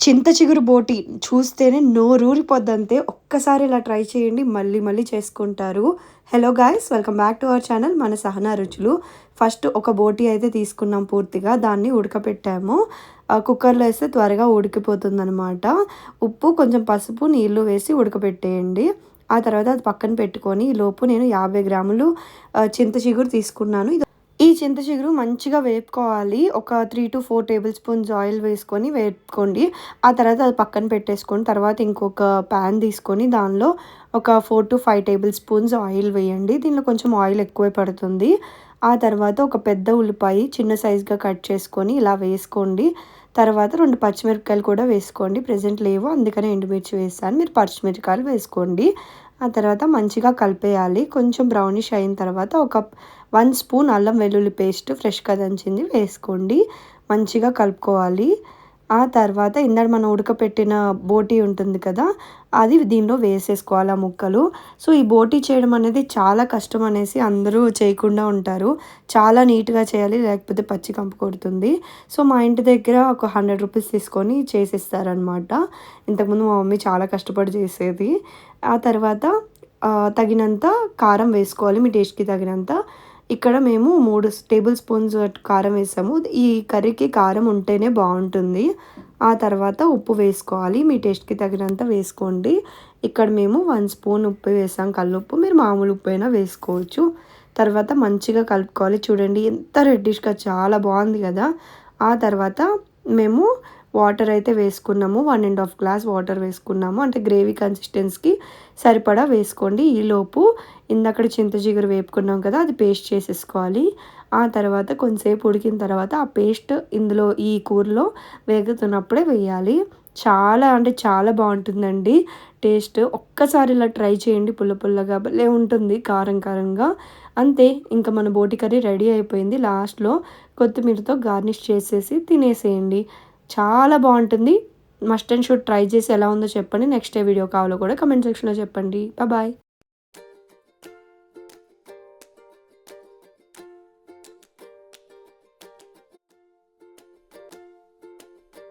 చింత చిగురు బోటి చూస్తేనే నోరూరిపోద్దంతే. ఒక్కసారి ఇలా ట్రై చేయండి. మళ్ళీ మళ్ళీ చేసుకుంటారు. Hello guys! Welcome back to our channel మన సహనా రుచులు. ఫస్ట్ ఒక బోటి అయితే తీసుకున్నాం పూర్తిగా. దాన్ని ఉడకపెట్టాము. కుక్కర్‌లో ఏస్తే త్వరగా ఉడికిపోతుందనమాట. ఉప్పు, కొంచెం పసుపు, నీళ్లు వేసి ఉడకపెట్టేయండి. ఆ తర్వాత అది పక్కన పెట్టుకొని ఈలోపు నేను 50 గ్రాములు చింత చిగురు తీసుకున్నాను. ఈ చింత చిగురు మంచిగా వేపుకోవాలి. ఒక 3-4 టేబుల్ స్పూన్స్ ఆయిల్ వేసుకొని వేపుకోండి. ఆ తర్వాత అది పక్కన పెట్టేసుకొని తర్వాత ఇంకొక ప్యాన్ తీసుకొని దానిలో ఒక 4-5 టేబుల్ స్పూన్స్ ఆయిల్ వేయండి. దీనిలో కొంచెం ఆయిల్ ఎక్కువే పడుతుంది. ఆ తర్వాత ఒక పెద్ద ఉల్లిపాయ చిన్న సైజ్‌గా కట్ చేసుకొని ఇలా వేసుకోండి. తర్వాత 2 పచ్చిమిరపకాయలు కూడా వేసుకోండి. ప్రెజెంట్ లేవు అందుకనే ఎండుమిర్చి వేసాను. మీరు పచ్చిమిరపకాయలు వేసుకోండి. ఆ తర్వాత మంచిగా కలిపేయాలి. కొంచెం బ్రౌనిష్ అయిన తర్వాత ఒక 1 స్పూన్ అల్లం వెల్లుల్లి పేస్ట్ ఫ్రెష్‌గా దంచింది వేసుకోండి. మంచిగా కలుపుకోవాలి. ఆ తర్వాత ఇందాక మనం ఉడకపెట్టిన బోటీ ఉంటుంది కదా! అది దీనిలో వేసేసుకోవాలి ఆ ముక్కలు. సో, ఈ బోటీ చేయడం అనేది చాలా కష్టం అనేసి అందరూ చేయకుండా ఉంటారు. చాలా నీట్‌గా చేయాలి లేకపోతే పచ్చి కంపు కొడుతుంది. సో, మా ఇంటి దగ్గర ఒక 100 రూపీస్ తీసుకొని చేసిస్తారనమాట. ఇంతకుముందు మా మమ్మీ చాలా కష్టపడి చేసేది. ఆ తర్వాత తగినంత కారం వేసుకోవాలి మీ టేస్ట్‌కి తగినంత. ఇక్కడ మేము 3 టేబుల్ స్పూన్స్ కారం వేసాము. ఈ కర్రీకి కారం ఉంటేనే బావుంటుంది. ఆ తర్వాత ఉప్పు వేసుకోవాలి. మీ టేస్ట్‌కి తగినంత వేసుకోండి. ఇక్కడ మేము 1 స్పూన్ ఉప్పు వేసాం కల్లుప్పు. మీరు మామూలు ఉప్పు అయినా వేసుకోవచ్చు. తర్వాత మంచిగా కలుపుకోవాలి. చూడండి ఎంత రెడ్డిష్‌గా చాలా బావుంది కదా! ఆ తర్వాత మేము వాటర్ అయితే వేసుకున్నాము. 1 ½ గ్లాస్ వాటర్ వేసుకున్నాము. అంటే గ్రేవీ కన్సిస్టెన్సీకి సరిపడా వేసుకోండి. ఈలోపు ఇందాకడ చింత చిగురు వేపుకున్నాం కదా! అది పేస్ట్ చేసేసుకోవాలి. ఆ తర్వాత కొంతసేపు ఉడికిన తర్వాత ఆ పేస్ట్ ఇందులో ఈ కూరలో వేగుతున్నప్పుడే వేయాలి. చాలా అంటే చాలా బావుంటుందండి టేస్ట్. ఒక్కసారి ఇలా ట్రై చేయండి. పుల్ల పుల్లగా భలే ఉంటుంది కారం కారంగా. అంతే ఇంకా మన బోటి కర్రీ రెడీ అయిపోయింది. లాస్ట్‌లో కొత్తిమీరతో గార్నిష్ చేసేసి తినేసేయండి. చాలా బావుంటుంది. మస్ట్ అండ్ షుడ్ ట్రై చేసి ఎలా ఉందో చెప్పండి. నెక్స్ట్ ఏ వీడియో కావాలో కూడా కామెంట్ సెక్షన్‌లో చెప్పండి. బాయ్.